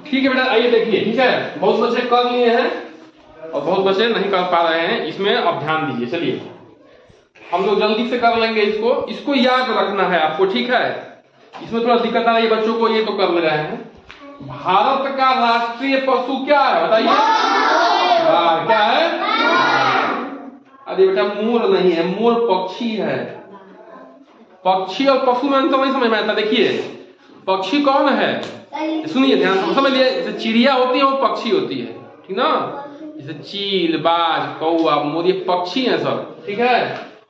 ठीक है बेटा, आइए देखिए। ठीक है, बहुत बच्चे कर लिए हैं और बहुत बच्चे नहीं कर पा रहे हैं, इसमें अब ध्यान दीजिए। चलिए हम लोग जल्दी से कर लेंगे इसको याद रखना है आपको। ठीक है, इसमें थोड़ा दिक्कत आ रही है बच्चों को, ये तो कर ले रहे हैं। भारत का राष्ट्रीय पशु क्या है बताइए? क्या है? अरे बेटा मोर नहीं है, मोर पक्षी है। पक्षी और पशु में अंतर नहीं समझ में आता। देखिए पक्षी कौन है, सुनिए ध्यान से, समझ लिए। जैसे चिड़िया होती है वो पक्षी होती है, ठीक ना। जैसे चील, बाज, कौआ, मोर, ये पक्षी है सब। ठीक है,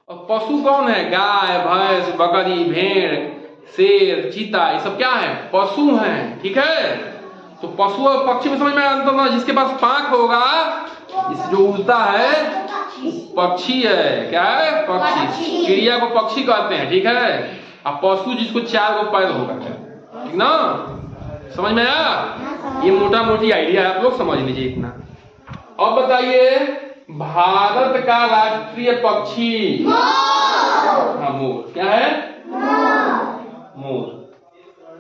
और पशु कौन है? गाय, भैंस, बकरी, भेड़, शेर, चीता, ये सब क्या है? पशु हैं। ठीक है, तो पशु और पक्षी में समझ में अंतर ना। जिसके पास पांख होगा, इस जो उड़ता है पक्षी है। क्या है? पक्षी। चिड़िया को पक्षी कहते हैं। ठीक है, अब पशु जिसको 4 पैर होगा, ठीक ना। समझ में आया? ये मोटा मोटी आइडिया है, आप लोग समझ लीजिए इतना। अब बताइए भारत का राष्ट्रीय पक्षी? हाँ मोर। क्या है? मोर।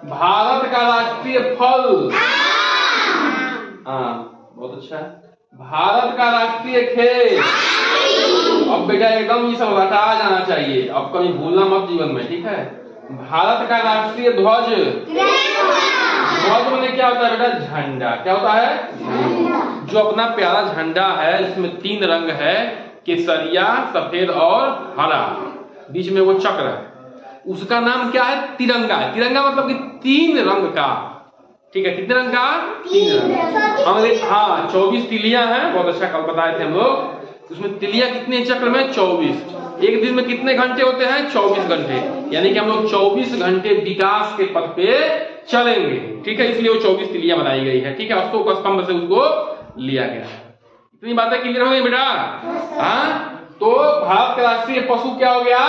भारत का राष्ट्रीय फल? हाँ बहुत अच्छा। भारत का राष्ट्रीय खेल? अब बेटा एकदम ये सब रटा जाना चाहिए, अब कभी भूलना मत जीवन में। ठीक है, भारत का राष्ट्रीय ध्वज? ध्वज में क्या होता है बेटा? झंडा। क्या होता है? जो अपना प्यारा झंडा है जिसमें 3 रंग है, केसरिया, सफेद और हरा, बीच में वो चक्र है, उसका नाम क्या है? तिरंगा है। तिरंगा मतलब कि 3 रंग का। ठीक है, कितने रंग का? 3 रंग। हाँ 24 तिलियां हैं, बहुत अच्छा कल बताए थे हम लोग। उसमें तिलियां कितने चक्र में? 24। एक दिन में कितने घंटे होते हैं? 24 घंटे। यानी कि हम लोग 24 घंटे विकास के पथ पे चलेंगे। ठीक है, इसलिए वो 24 तिलियां बनाई गई है। ठीक है, अशोक स्तंभ से उसको लिया गया है। इतनी बातें क्लियर हो गई बेटा? हाँ, तो भारत का राष्ट्रीय पशु क्या हो गया?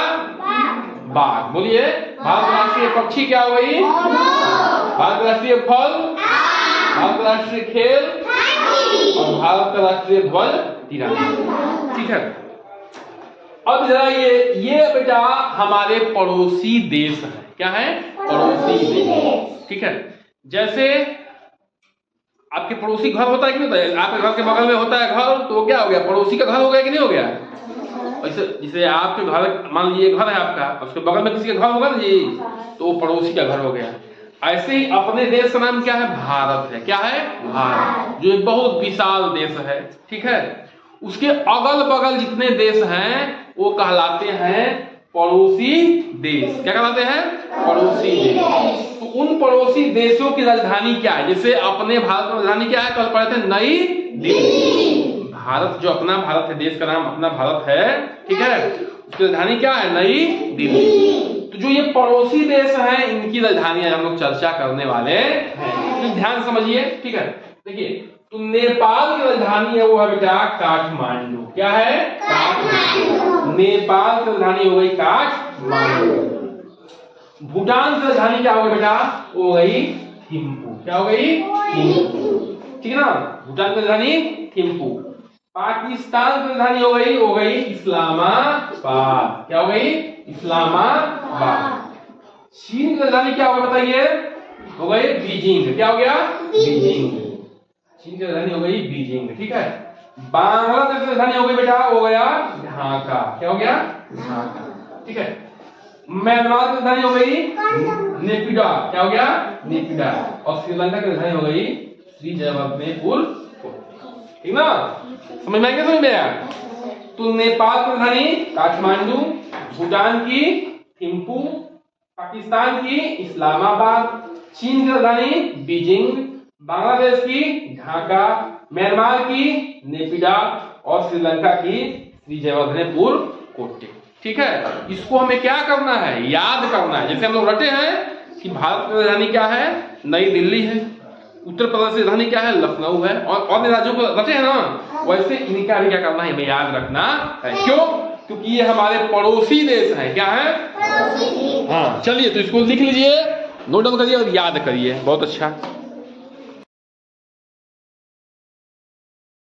बाघ। बोलिए, भारत का राष्ट्रीय पक्षी क्या हो गई? भारत का राष्ट्रीय फल? भारत का राष्ट्रीय खेल? और भारत का राष्ट्रीय ध्वज तिरंगा। ठीक है, अब जरा ये बेटा हमारे पड़ोसी देश है। क्या है? पड़ोसी देश। ठीक है, जैसे आपके पड़ोसी घर होता है कि नहीं होता है? आपके घर के बगल में होता है घर, तो क्या हो गया? पड़ोसी का घर हो गया कि नहीं हो गया? ऐसे जैसे आपके घर, मान लीजिए घर है आपका, उसके बगल में किसी का घर होगा ना जी, तो वो पड़ोसी का घर हो गया। ऐसे ही अपने देश का नाम क्या है? भारत है। क्या है? भारत, जो एक बहुत विशाल देश है। ठीक है, उसके अगल बगल जितने देश हैं वो कहलाते हैं पड़ोसी देश। क्या कहलाते हैं? पड़ोसी देश। तो उन पड़ोसी देशों की राजधानी क्या है? जैसे अपने भारत की राजधानी क्या है? कल पढ़े थे, नई दिल्ली। भारत जो अपना भारत है, देश का नाम अपना भारत है। ठीक है, उसकी राजधानी क्या है? नई दिल्ली। तो जो ये पड़ोसी देश हैं, इनकी राजधानी हम लोग चर्चा करने वाले हैं। तो ध्यान समझिए। ठीक है, देखिए तो नेपाल की राजधानी है वो है बेटा काठमांडू। क्या है? काठमांडू। नेपाल की राजधानी हो गई काठमांडू। भूटान की राजधानी क्या हो गई बेटा? हो गई थिम्पू। क्या हो गई? थिम्पू। ठीक है ना, भूटान की राजधानी थिम्पू। पाकिस्तान की राजधानी हो गई इस्लामाबाद। क्या हो गई? इस्लामाबाद। चीन की राजधानी क्या हो गई बताइए? हो गई बीजिंग। क्या हो गया? बीजिंग। चीन की राजधानी हो गई बीजिंग। ठीक है, बांग्लादेश की राजधानी हो गई बेटा, हो गया ढाका। क्या हो गया? ढाका। ठीक है, म्यांमार की राजधानी हो गई नेपिडा। क्या हो गया? नेपिडा। और श्रीलंका की राजधानी हो गई श्रीजयवर्धनेपुर। ठीक ना, समझ में आएगा? समझ में आया? तो नेपाल की राजधानी काठमांडू, भूटान की थिम्पू, पाकिस्तान की इस्लामाबाद, चीन की राजधानी बीजिंग, बांग्लादेश की ढाका, म्यांमार की नेपिडा और श्रीलंका की श्रीजयवर्धनेपुर कोट्टे। ठीक है, इसको हमें क्या करना है? याद करना है। जैसे हम लोग रटे हैं कि भारत की राजधानी क्या है? नई दिल्ली है। उत्तर प्रदेश की राजधानी क्या है? लखनऊ है। और अन्य राज्यों को रटे हैं ना, वैसे इनका भी क्या करना है? हमें याद रखना है। क्यों? क्योंकि ये हमारे पड़ोसी देश हैं। क्या है? हाँ, चलिए तो इसको लिख लीजिए, नोट डाउन करिए और याद करिए। बहुत अच्छा।